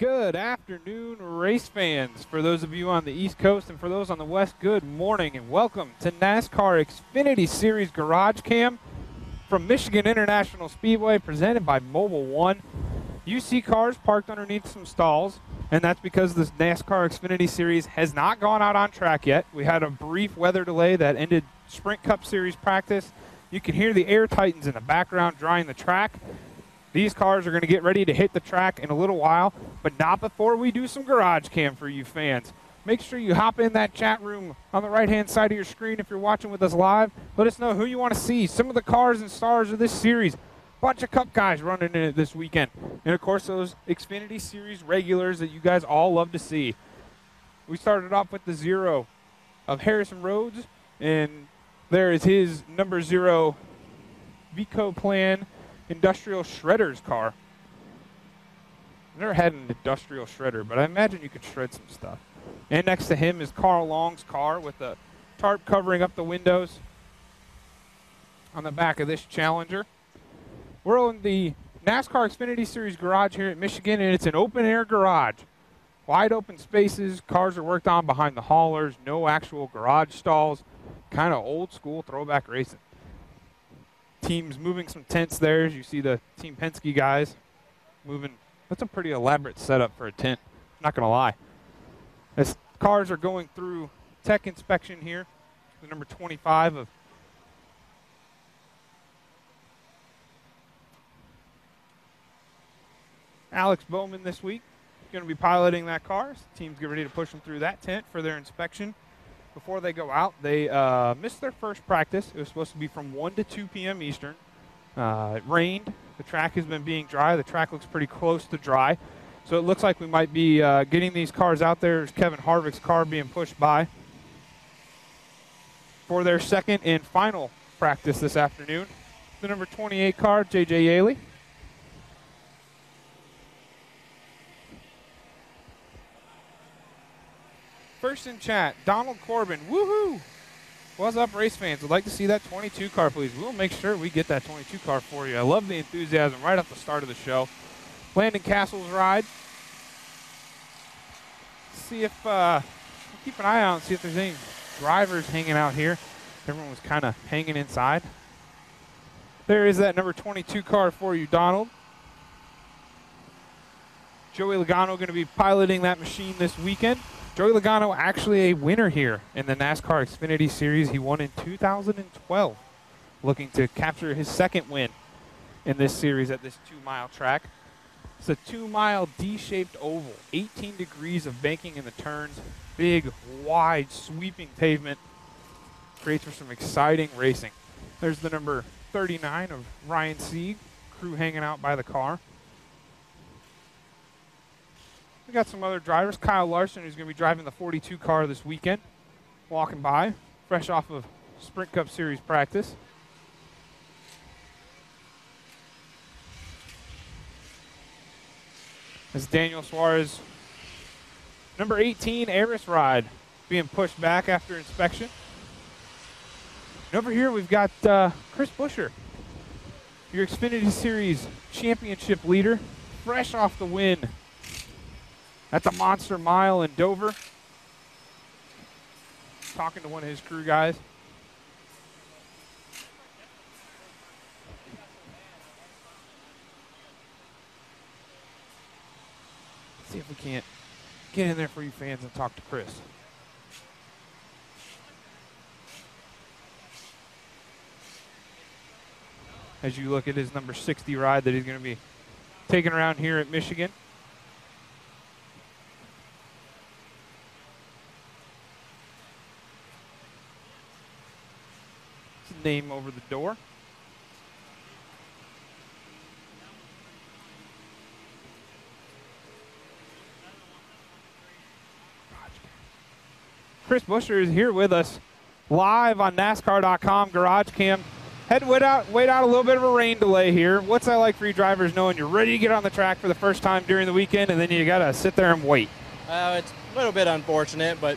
Good afternoon, race fans. For those of you on the East Coast and for those on the West, good morning and welcome to NASCAR XFINITY Series GarageCam from Michigan International Speedway, presented by Mobile One. You see cars parked underneath some stalls, and that's because this NASCAR XFINITY Series has not gone out on track yet. We had a brief weather delay that ended Sprint Cup Series practice. You can hear the Air Titans in the background drying the track. These cars are going to get ready to hit the track in a little while, but not before we do some garage cam for you fans. Make sure you hop in that chat room on the right-hand side of your screen if you're watching with us live. Let us know who you want to see, some of the cars and stars of this series. Bunch of Cup guys running in it this weekend. And, of course, those XFINITY Series regulars that you guys all love to see. We started off with the 0 of Harrison Rhodes, and there is his number 0 Vico Plan Industrial Shredder's car. I've never had an industrial shredder, but I imagine you could shred some stuff. And next to him is Carl Long's car with the tarp covering up the windows on the back of this Challenger. We're in the NASCAR XFINITY Series garage here at Michigan, and it's an open-air garage. Wide open spaces, cars are worked on behind the haulers, no actual garage stalls, kind of old-school throwback racing. Teams moving some tents there. As you see the Team Penske guys moving. That's a pretty elaborate setup for a tent, not going to lie. As cars are going through tech inspection here, the number 25 of Alex Bowman this week. Going to be piloting that car. So the teams get ready to push them through that tent for their inspection. Before they go out, they missed their first practice. It was supposed to be from 1 to 2 p.m. Eastern. It rained. The track has been being dry. The track looks pretty close to dry. So it looks like we might be getting these cars out there. There's Kevin Harvick's car being pushed by for their second and final practice this afternoon. The number 28 car, J.J. Yaley. First in chat, Donald Corbin, woohoo! What's up, race fans? Would like to see that 22 car, please. We'll make sure we get that 22 car for you. I love the enthusiasm right off the start of the show. Landon Castle's ride. See if, we'll keep an eye out and see if there's any drivers hanging out here. Everyone was kind of hanging inside. There is that number 22 car for you, Donald. Joey Logano going to be piloting that machine this weekend. Joey Logano actually a winner here in the NASCAR XFINITY Series. He won in 2012, looking to capture his second win in this series at this 2-mile track. It's a 2-mile D-shaped oval, 18 degrees of banking in the turns, big, wide, sweeping pavement. Creates for some exciting racing. There's the number 39 of Ryan Sieg, crew hanging out by the car. We got some other drivers. Kyle Larson, who's going to be driving the 42 car this weekend, walking by, fresh off of Sprint Cup Series practice. As Daniel Suarez, number 18, Aris ride, being pushed back after inspection. And over here we've got Chris Buescher, your XFINITY Series championship leader, fresh off the win at the Monster Mile in Dover. Talking to one of his crew guys. Let's see if we can't get in there for you fans and talk to Chris. As you look at his number 60 ride that he's going to be taking around here at Michigan. Name over the door. Chris Buescher is here with us live on NASCAR.com GarageCam. Had to wait out a little bit of a rain delay here. What's that like for you drivers knowing you're ready to get on the track for the first time during the weekend and then you got to sit there and wait? It's a little bit unfortunate, but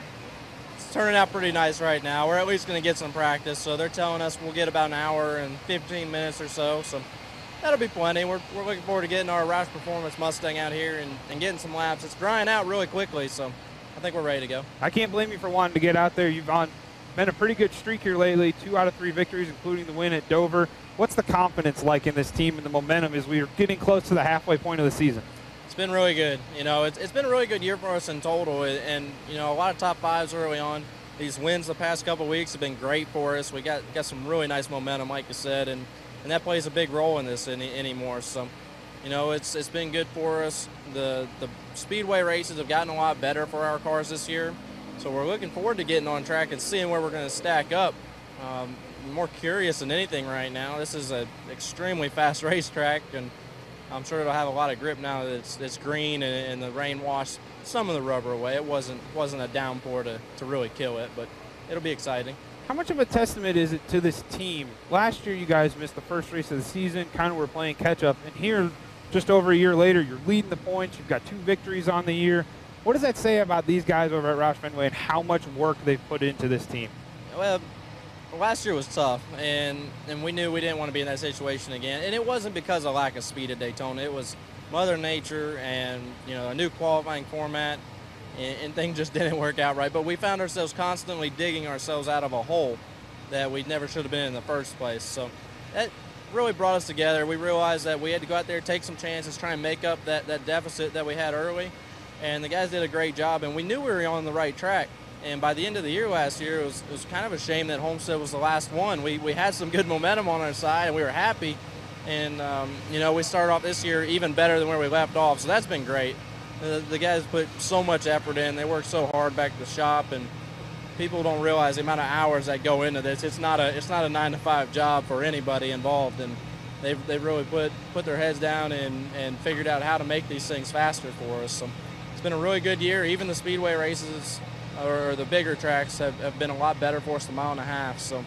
it's turning out pretty nice right now. We're at least going to get some practice, so they're telling us we'll get about an hour and 15 minutes or so. So That'll be plenty. We're looking forward to getting our Roush Performance Mustang out here and getting some laps. It's drying out really quickly, so I think we're ready to go. I can't blame you for wanting to get out there. You've been a pretty good streak here lately, 2 out of 3 victories, including the win at Dover. What's the confidence like in this team and the momentum as we are getting close to the halfway point of the season? It's been really good. You know, it's been a really good year for us in total, and you know, a lot of top fives early on. These wins the past couple of weeks have been great for us. We got some really nice momentum, like you said, and that plays a big role in this anymore. So, you know, it's been good for us. The speedway races have gotten a lot better for our cars this year, so we're looking forward to getting on track and seeing where we're going to stack up. I'm more curious than anything right now. This is an extremely fast racetrack, and I'm sure it'll have a lot of grip now that it's green and the rain washed some of the rubber away. It wasn't a downpour to really kill it, but it'll be exciting. How much of a testament is it to this team? Last year you guys missed the first race of the season, kind of were playing catch-up, and here, just over a year later, you're leading the points, you've got 2 victories on the year. What does that say about these guys over at Roush Fenway and how much work they've put into this team? Well, last year was tough, and we knew we didn't want to be in that situation again, and it wasn't because of lack of speed at Daytona. It was Mother Nature and, you know, a new qualifying format, and things just didn't work out right. But we found ourselves constantly digging ourselves out of a hole that we never should have been in the first place. So that really brought us together. We realized that we had to go out there, take some chances, try and make up that deficit that we had early. And the guys did a great job, and we knew we were on the right track. And by the end of the year last year, it was kind of a shame that Homestead was the last one. We had some good momentum on our side, and we were happy. And, you know, we started off this year even better than where we left off, so that's been great. The guys put so much effort in. They worked so hard back at the shop, and people don't realize the amount of hours that go into this. It's not a 9-to-5 job for anybody involved, and they've really put their heads down and figured out how to make these things faster for us. So it's been a really good year. Even the speedway races or the bigger tracks have been a lot better for us, 1.5 miles. So,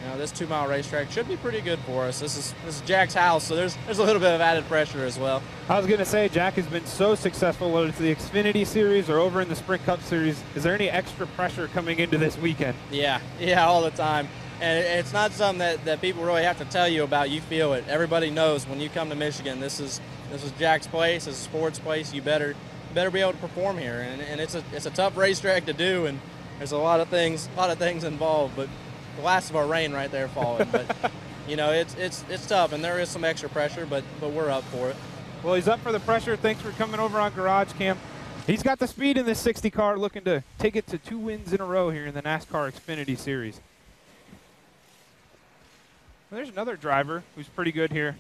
you know, this 2-mile racetrack should be pretty good for us. This is Jack's house, so there's a little bit of added pressure as well. I was going to say, Jack has been so successful, whether it's the Xfinity Series or over in the Sprint Cup Series. Is there any extra pressure coming into this weekend? Yeah, all the time. And it's not something that people really have to tell you about. You feel it. Everybody knows when you come to Michigan, this is Jack's place. It's a sports place. You better be able to perform here. And it's a tough racetrack to do, and there's a lot of things involved. But the last of our rain right there falling. But you know, it's tough, and there is some extra pressure, but we're up for it. Well, he's up for the pressure. Thanks for coming over on GarageCam. He's got the speed in this 60 car, looking to take it to 2 wins in a row here in the NASCAR XFINITY Series. Well, there's another driver who's pretty good here.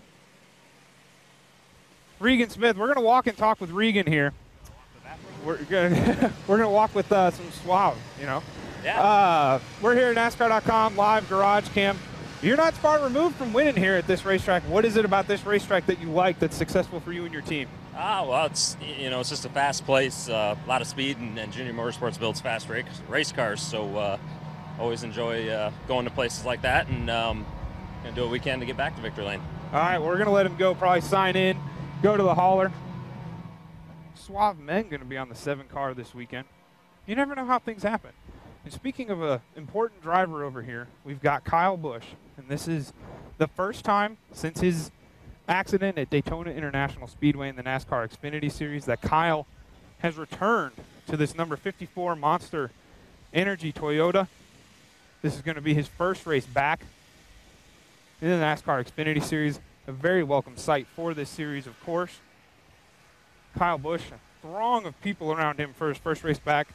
Regan Smith. We're going to walk and talk with Regan here. We're gonna walk with some suave, you know. Yeah. We're here at NASCAR.com live GarageCam. You're not far removed from winning here at this racetrack. What is it about this racetrack that you like that's successful for you and your team? Well, it's just a fast place, a lot of speed, and Junior Motorsports builds fast race cars. So always enjoy going to places like that, and gonna do what we can to get back to victory lane. All right, we're gonna let him go. Probably sign in, go to the hauler. Suave Men going to be on the 7 car this weekend. You never know how things happen. And speaking of an important driver over here, we've got Kyle Busch. And this is the first time since his accident at Daytona International Speedway in the NASCAR XFINITY Series that Kyle has returned to this number 54 Monster Energy Toyota. This is going to be his first race back in the NASCAR XFINITY Series. A very welcome sight for this series, of course. Kyle Busch, a throng of people around him for his first race back.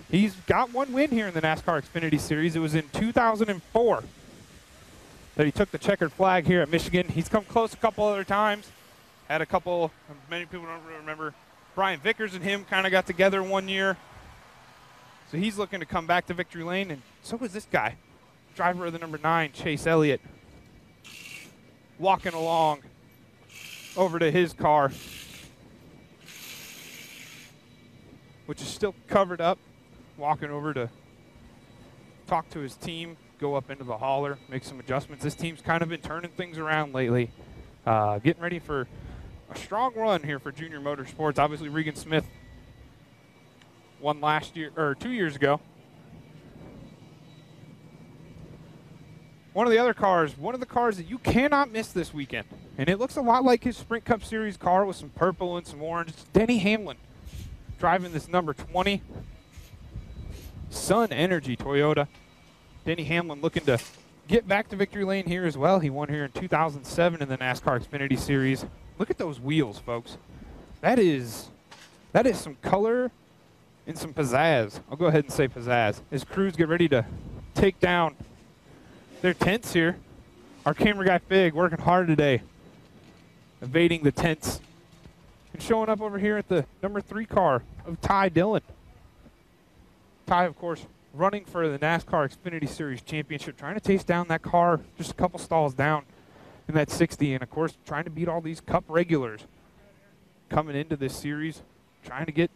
He's got 1 win here in the NASCAR XFINITY Series. It was in 2004 that he took the checkered flag here at Michigan. He's come close a couple other times. Had a couple, many people don't really remember, Brian Vickers and him kind of got together 1 year. So he's looking to come back to victory lane, and so is this guy, driver of the number 9, Chase Elliott, walking along over to his car, which is still covered up, walking over to talk to his team, go up into the hauler, make some adjustments. This team's kind of been turning things around lately, getting ready for a strong run here for Junior Motorsports. Obviously, Regan Smith won last year, or 2 years ago. One of the cars that you cannot miss this weekend And it looks a lot like his Sprint Cup Series car with some purple and some orange. It's Denny Hamlin driving this number 20. Sun Energy Toyota. Denny Hamlin looking to get back to victory lane here as well. He won here in 2007 in the NASCAR Xfinity Series. Look at those wheels, folks. That is some color and some pizzazz. I'll go ahead and say pizzazz. As crews get ready to take down their tents here. Our camera guy Fig working hard today, evading the tents and showing up over here at the number 3 car of Ty Dillon. Ty, of course, running for the NASCAR Xfinity Series Championship, trying to chase down that car just a couple stalls down in that 60, and of course trying to beat all these Cup regulars coming into this series, trying to get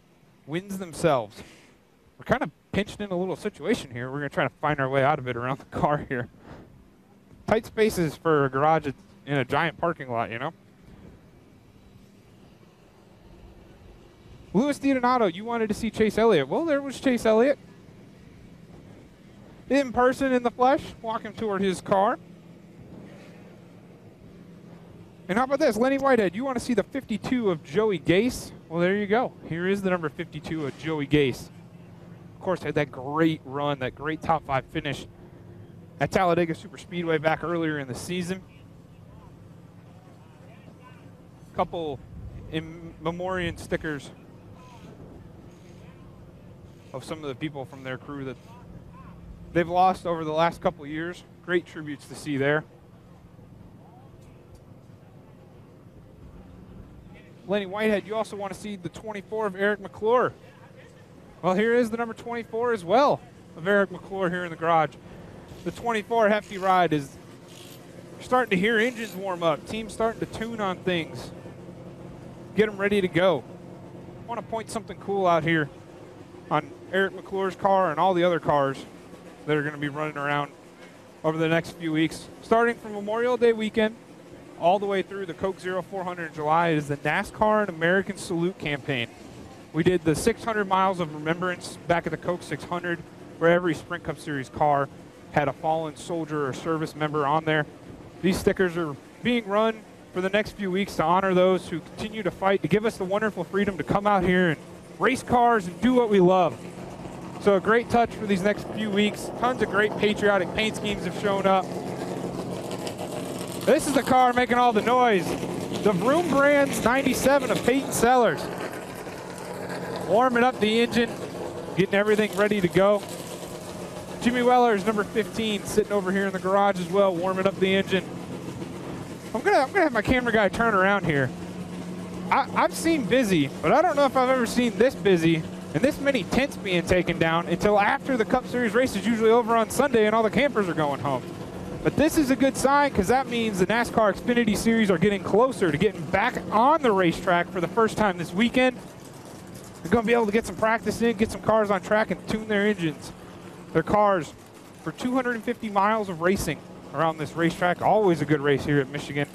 wins themselves. We're kind of pinched in a little situation here. We're going to try to find our way out of it around the car here. Tight spaces for a garage in a giant parking lot, you know. Louis DiDonato, you wanted to see Chase Elliott. Well, there was Chase Elliott. In person, in the flesh, walking toward his car. And how about this? Lenny Whitehead, you want to see the 52 of Joey Gase? Well, there you go. Here is the number 52 of Joey Gase. Of course, had that great run, that great top 5 finish at Talladega Superspeedway back earlier in the season. Couple in memoriam stickers of some of the people from their crew that they've lost over the last couple of years. Great tributes to see there. Lenny Whitehead, you also want to see the 24 of Eric McClure. Well, here is the number 24 as well of Eric McClure here in the garage. The 24 hefty ride is starting to hear engines warm up. Teams starting to tune on things. Get them ready to go. I want to point something cool out here on Eric McClure's car and all the other cars that are going to be running around over the next few weeks. Starting from Memorial Day weekend all the way through the Coke Zero 400 in July is the NASCAR and American Salute campaign. We did the 600 miles of remembrance back at the Coke 600, where every Sprint Cup Series car had a fallen soldier or service member on there. These stickers are being run for the next few weeks to honor those who continue to fight, to give us the wonderful freedom to come out here and race cars and do what we love. So a great touch for these next few weeks. Tons of great patriotic paint schemes have shown up. This is the car making all the noise. The Vroom Brands 97 of Peyton Sellers. Warming up the engine, getting everything ready to go. Jimmy Weller's number 15 sitting over here in the garage as well, warming up the engine. I'm gonna have my camera guy turn around here. I've seen busy, but I don't know if I've ever seen this busy and this many tents being taken down until after the Cup Series race is usually over on Sunday and all the campers are going home. But this is a good sign because that means the NASCAR Xfinity Series are getting closer to getting back on the racetrack for the first time this weekend. They're going to be able to get some practice in, get some cars on track, and tune their engines, their cars, for 250 miles of racing around this racetrack. Always a good race here at Michigan.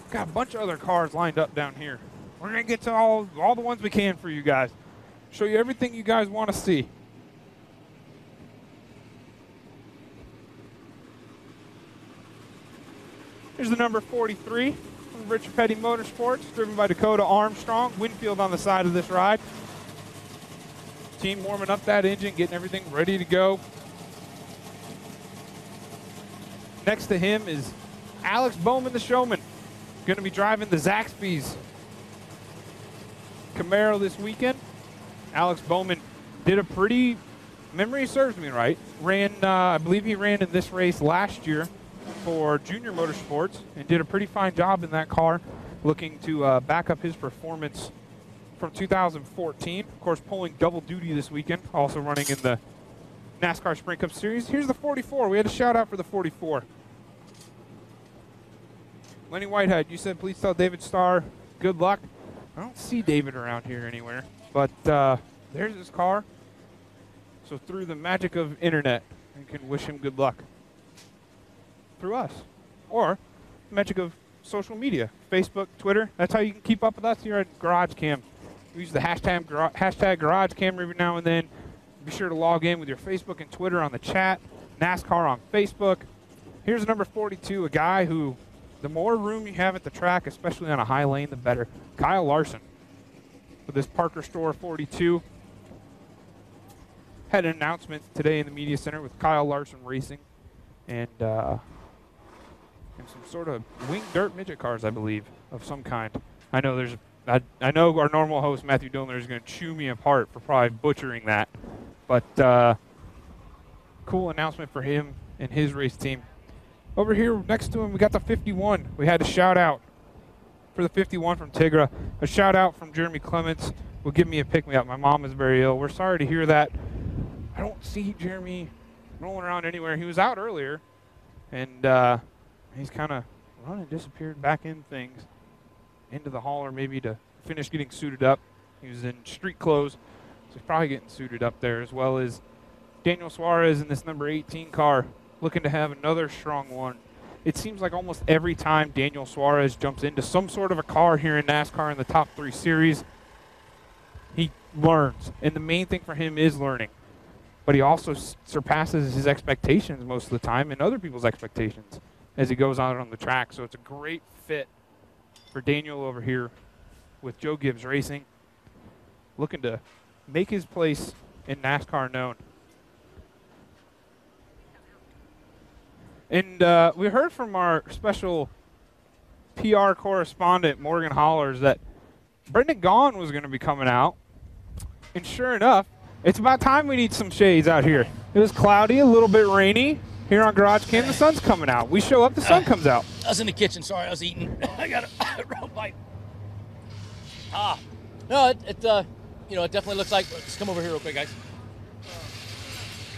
Got a bunch of other cars lined up down here. We're going to get to all the ones we can for you guys. Show you everything you guys want to see. Here's the number 43 from Richard Petty Motorsports, driven by Dakota Armstrong. Winfield on the side of this ride. Team warming up that engine, getting everything ready to go. Next to him is Alex Bowman, the showman. Going to be driving the Zaxby's Camaro this weekend. Alex Bowman did a pretty, memory serves me right, I believe he ran in this race last year for Junior Motorsports and did a pretty fine job in that car, looking to back up his performance from 2014. Of course, pulling double duty this weekend, also running in the NASCAR Sprint Cup Series. Here's the 44. We had a shout out for the 44. Lenny Whitehead, you said please tell David Starr good luck. I don't see David around here anywhere, but there's his car. So through the magic of internet, you can wish him good luck through us, or the magic of social media, Facebook, Twitter. That's how you can keep up with us here at GarageCam. We use the hashtag GarageCam every now and then. Be sure to log in with your Facebook and Twitter on the chat. NASCAR on Facebook. Here's number 42, a guy who, the more room you have at the track, especially on a high lane, the better. Kyle Larson with his Parker Store 42. Had an announcement today in the media center with Kyle Larson Racing and some sort of winged dirt midget cars, I believe, of some kind. I know I know our normal host, Matthew Dillner, is going to chew me apart for probably butchering that. But cool announcement for him and his race team. Over here next to him, we got the 51. We had a shout-out for the 51 from Tigra. A shout-out from Jeremy Clements. Will give me a pick-me-up. My mom is very ill. We're sorry to hear that. I don't see Jeremy rolling around anywhere. He was out earlier, and he's kind of run and disappeared back in things, into the hauler maybe to finish getting suited up. He was in street clothes, so he's probably getting suited up there, as well as Daniel Suarez in this number 18 car, looking to have another strong one. It seems like almost every time Daniel Suarez jumps into some sort of a car here in NASCAR in the top 3 series, he learns. And the main thing for him is learning. But he also surpasses his expectations most of the time and other people's expectations as he goes out on the track. So it's a great fit for Daniel over here with Joe Gibbs Racing, looking to make his place in NASCAR known. And we heard from our special PR correspondent, Morgan Hollers, that Brendan Gaughan was going to be coming out. And sure enough, it's about time we need some shades out here. It was cloudy, a little bit rainy. Here on GarageCam, the sun's coming out. We show up, the sun comes out. I was in the kitchen. Sorry, I was eating. I got a road bite. No, it definitely looks like. Let's come over here real quick, guys.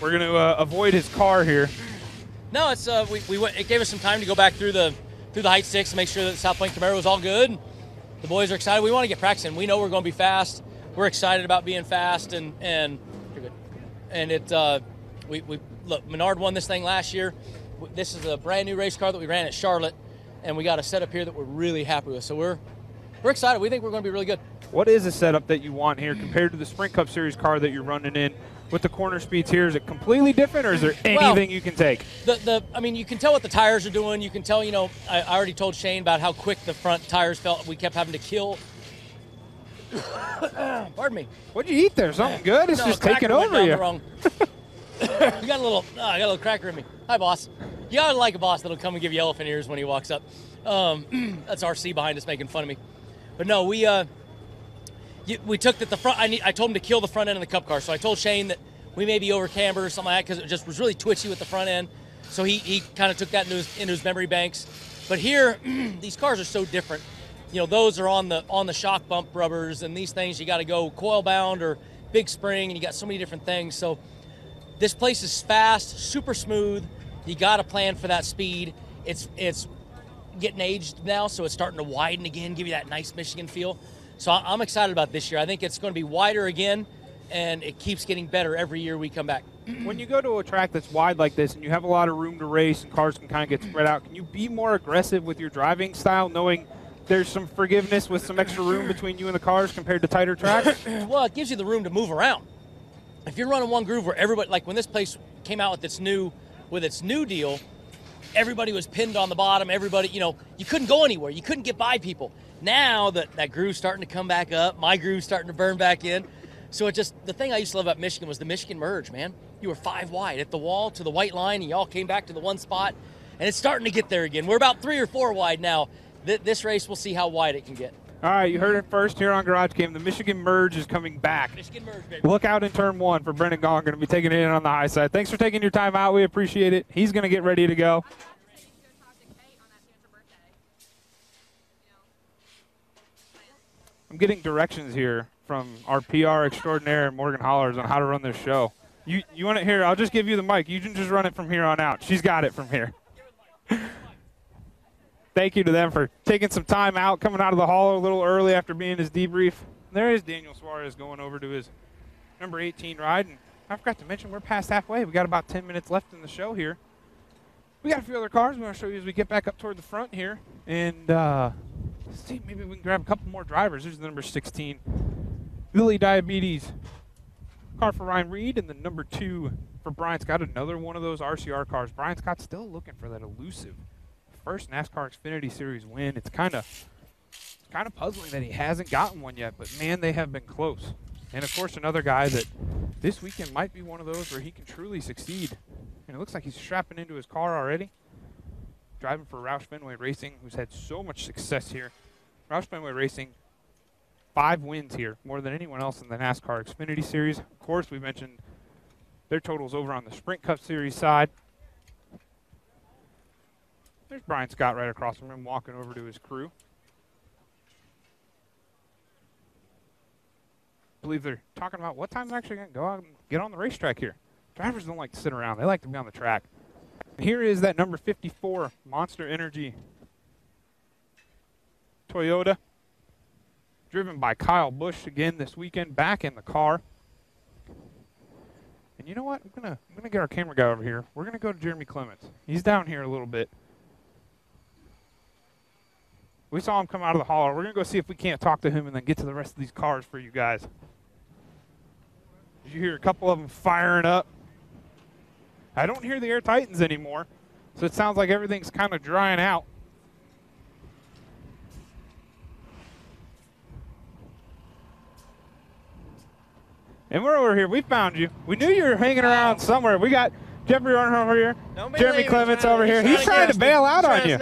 We're going to avoid his car here. No, it's we went. It gave us some time to go back through the height sticks to make sure that the South Point Camaro was all good. The boys are excited. We want to get practicing. We know we're going to be fast. We're excited about being fast, and you're good. And we look. Menard won this thing last year. This is a brand new race car that we ran at Charlotte, and we got a setup here that we're really happy with. So we're excited. We think we're going to be really good. What is a setup that you want here compared to the Sprint Cup Series car that you're running in? With the corner speeds here, is it completely different, or is there anything you can take? I mean, you can tell what the tires are doing. You can tell, I already told Shane about how quick the front tires felt. We kept having to kill. Pardon me. What'd you eat there? Something good? It's just taking over you. I got a little cracker in me. Hi, boss. You gotta like a boss that'll come and give you elephant ears when he walks up. That's RC behind us making fun of me. But no, we took that the front. I told him to kill the front end of the Cup car. So I told Shane that we may be over camber or something like that because it just was really twitchy with the front end. So he kind of took that into his memory banks. But here, these cars are so different. Those are on the shock bump rubbers, and these things you got to go coil bound or big spring, and you got so many different things. So this place is fast, super smooth. You got to plan for that speed. It's getting aged now, so it's starting to widen again, give you that nice Michigan feel. So I'm excited about this year. I think it's going to be wider again, and it keeps getting better every year we come back. When you go to a track that's wide like this and you have a lot of room to race and cars can kind of get spread out, can you be more aggressive with your driving style, knowing there's some forgiveness with some extra room between you and the cars compared to tighter tracks? Well, it gives you the room to move around. If you're running one groove where everybody, like when this place came out with its new deal, everybody was pinned on the bottom. Everybody, you couldn't go anywhere. You couldn't get by people. Now that groove's starting to come back up, my groove's starting to burn back in. So the thing I used to love about Michigan was the Michigan merge, man. You were 5 wide at the wall to the white line, and you all came back to the one spot, and it's starting to get there again. We're about 3 or 4 wide now. This race, we'll see how wide it can get. All right, you heard it first here on GarageCam. The Michigan merge is coming back. Michigan merge, baby. Look out in turn 1 for Brendan Gaughan, going to be taking it in on the high side. Thanks for taking your time out. We appreciate it. He's going to get ready to go. I'm getting directions here from our PR extraordinaire, Morgan Hollers, on how to run this show. You want it here? I'll just give you the mic. You can just run it from here on out. She's got it from here. Thank you to them for taking some time out, coming out of the hall a little early after being his debrief. There is Daniel Suarez going over to his number 18 ride. And I forgot to mention, we're past halfway. We got about 10 minutes left in the show here. We got a few other cars we want to show you as we get back up toward the front here. And let's see, maybe we can grab a couple more drivers. There's the number 16. Lily Diabetes car for Ryan Reed, and the number 2 for Brian Scott, another one of those RCR cars. Brian Scott still looking for that elusive first NASCAR Xfinity Series win. It's kind of puzzling that he hasn't gotten one yet, but man, they have been close. And of course, another guy that this weekend might be one of those where he can truly succeed. And it looks like he's strapping into his car already. Driving for Roush Fenway Racing, who's had so much success here. Roush Fenway Racing, 5 wins here, more than anyone else in the NASCAR Xfinity Series. Of course, we mentioned their totals over on the Sprint Cup Series side. There's Brian Scott right across from him, walking over to his crew. I believe they're talking about what time they're actually going to go out and get on the racetrack here. Drivers don't like to sit around. They like to be on the track. Here is that number 54 Monster Energy Toyota, driven by Kyle Busch again this weekend, back in the car. And you know what? I'm gonna get our camera guy over here. We're gonna go to Jeremy Clements. He's down here a little bit. We saw him come out of the hauler. We're gonna go see if we can't talk to him and then get to the rest of these cars for you guys. Did you hear a couple of them firing up? I don't hear the Air Titans anymore, so it sounds like everything's kind of drying out. And we're over here. We found you. We knew you were hanging around somewhere. We got Jeffrey Arnold over here. Jeremy Clements over here. He's trying to bail out on you.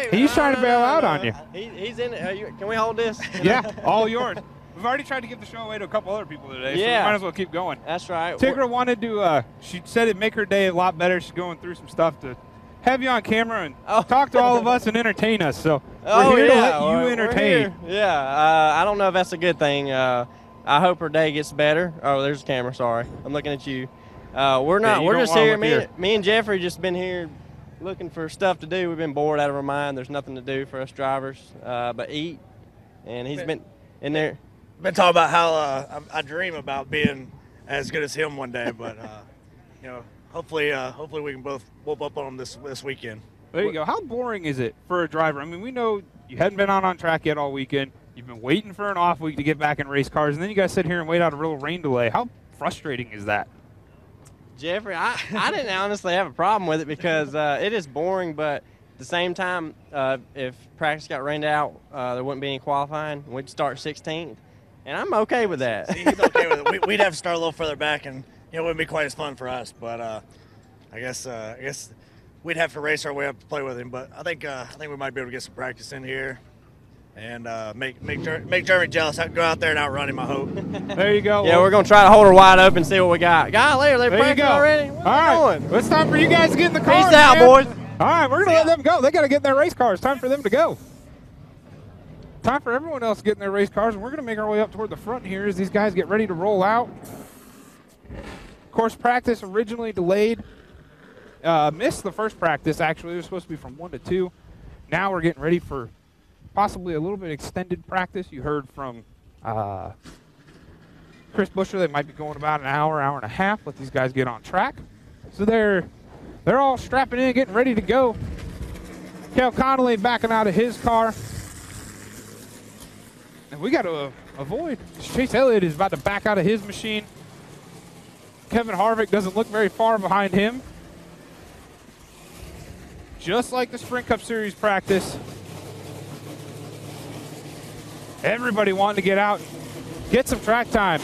He's trying to bail out on you. He's in it. Can we hold this? Yeah, all yours. We've already tried to give the show away to a couple other people today, so we might as well keep going. That's right. Tigra wanted to, she said it'd make her day a lot better. She's going through some stuff to have you on camera and talk to all of us and entertain us. So we're here to let you entertain. Yeah, I don't know if that's a good thing. I hope her day gets better. Oh, there's a camera. Sorry, I'm looking at you. We're not. We're just here. Me and Jeffrey just been here looking for stuff to do. We've been bored out of our mind. There's nothing to do for us drivers but eat. And he's been in there. Been talking about how I dream about being as good as him one day, but you know, hopefully we can both whoop up on him this weekend. There you go. How boring is it for a driver? I mean, we know you hadn't been out on track yet all weekend. You've been waiting for an off week to get back in race cars, and then you guys sit here and wait out a real rain delay. How frustrating is that? Jeffrey, I didn't honestly have a problem with it because it is boring, but at the same time, if practice got rained out, there wouldn't be any qualifying. We'd start 16th, and I'm okay with that. See, he's okay with it. We'd have to start a little further back, and it wouldn't be quite as fun for us. But I guess we'd have to race our way up to play with him. But I think we might be able to get some practice in here. And make Jeremy jealous. Go out there and outrun him, I hope. There you go. Yeah, we're going to try to hold her wide open and see what we got. Golly, are they practicing already? What are they doing? Well, it's time for you guys to get in the cars. Peace out, man. boys. All right, we're going to let them go. They got to get in their race cars. Time for them to go. Time for everyone else to get in their race cars, and we're going to make our way up toward the front here as these guys get ready to roll out. Of course, practice originally delayed. Missed the first practice, actually. It was supposed to be from 1 to 2. Now we're getting ready for possibly a little bit extended practice. You heard from Chris Buescher. They might be going about an hour and a half. Let these guys get on track. So they're all strapping in, getting ready to go. Cal Connolly backing out of his car. And we got to avoid. Chase Elliott is about to back out of his machine. Kevin Harvick doesn't look very far behind him. Just like the Sprint Cup Series practice, everybody wanting to get out, get some track time.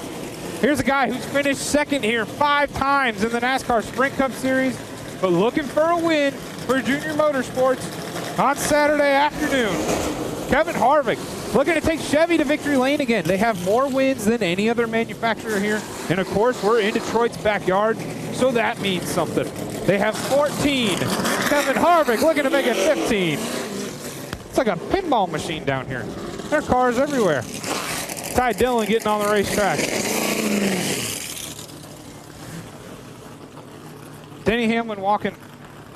Here's a guy who's finished second here 5 times in the NASCAR Sprint Cup Series, but looking for a win for Junior Motorsports on Saturday afternoon. Kevin Harvick looking to take Chevy to victory lane again. They have more wins than any other manufacturer here. And of course, we're in Detroit's backyard, so that means something. They have 14. Kevin Harvick looking to make it 15. It's like a pinball machine down here. There are cars everywhere. Ty Dillon getting on the racetrack. Denny Hamlin walking.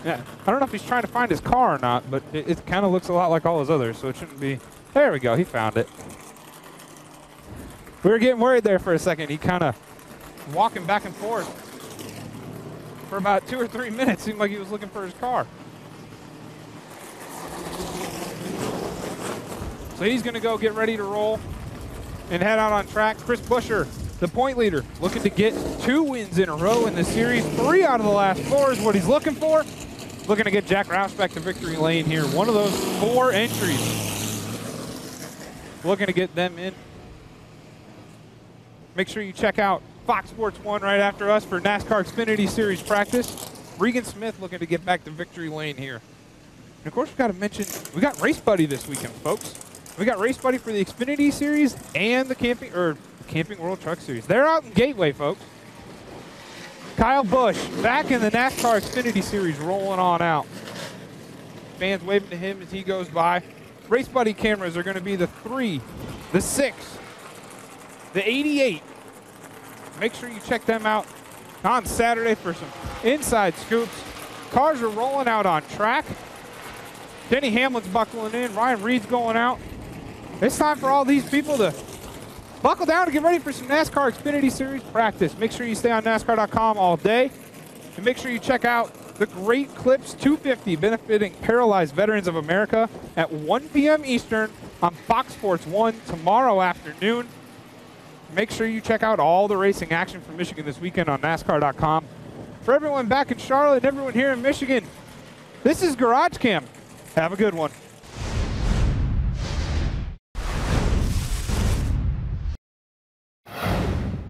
Yeah, I don't know if he's trying to find his car or not, but it kind of looks a lot like all his others, so it shouldn't be. There we go. He found it. We were getting worried there for a second. He kind of walking back and forth for about 2 or 3 minutes. Seemed like he was looking for his car. So he's going to go get ready to roll and head out on track. Chris Buescher the point leader, looking to get 2 wins in a row in the series. 3 out of the last 4 is what he's looking for. Looking to get Jack Rouse back to victory lane here. One of those 4 entries. Looking to get them in. Make sure you check out Fox Sports 1 right after us for NASCAR XFINITY Series practice. Regan Smith looking to get back to victory lane here. And of course, we've got to mention, we got Race Buddy this weekend, folks. We got Race Buddy for the XFINITY Series and the Camping World Truck Series. They're out in Gateway, folks. Kyle Busch back in the NASCAR XFINITY Series, rolling on out. Fans waving to him as he goes by. Race Buddy cameras are going to be the 3, the 6, the 88. Make sure you check them out on Saturday for some inside scoops. Cars are rolling out on track. Denny Hamlin's buckling in. Ryan Reed's going out. It's time for all these people to buckle down and get ready for some NASCAR XFINITY Series practice. Make sure you stay on NASCAR.com all day. And make sure you check out the Great Clips 250 benefiting Paralyzed Veterans of America at 1 p.m. Eastern on Fox Sports 1 tomorrow afternoon. Make sure you check out all the racing action from Michigan this weekend on NASCAR.com. For everyone back in Charlotte and everyone here in Michigan, this is GarageCam. Have a good one.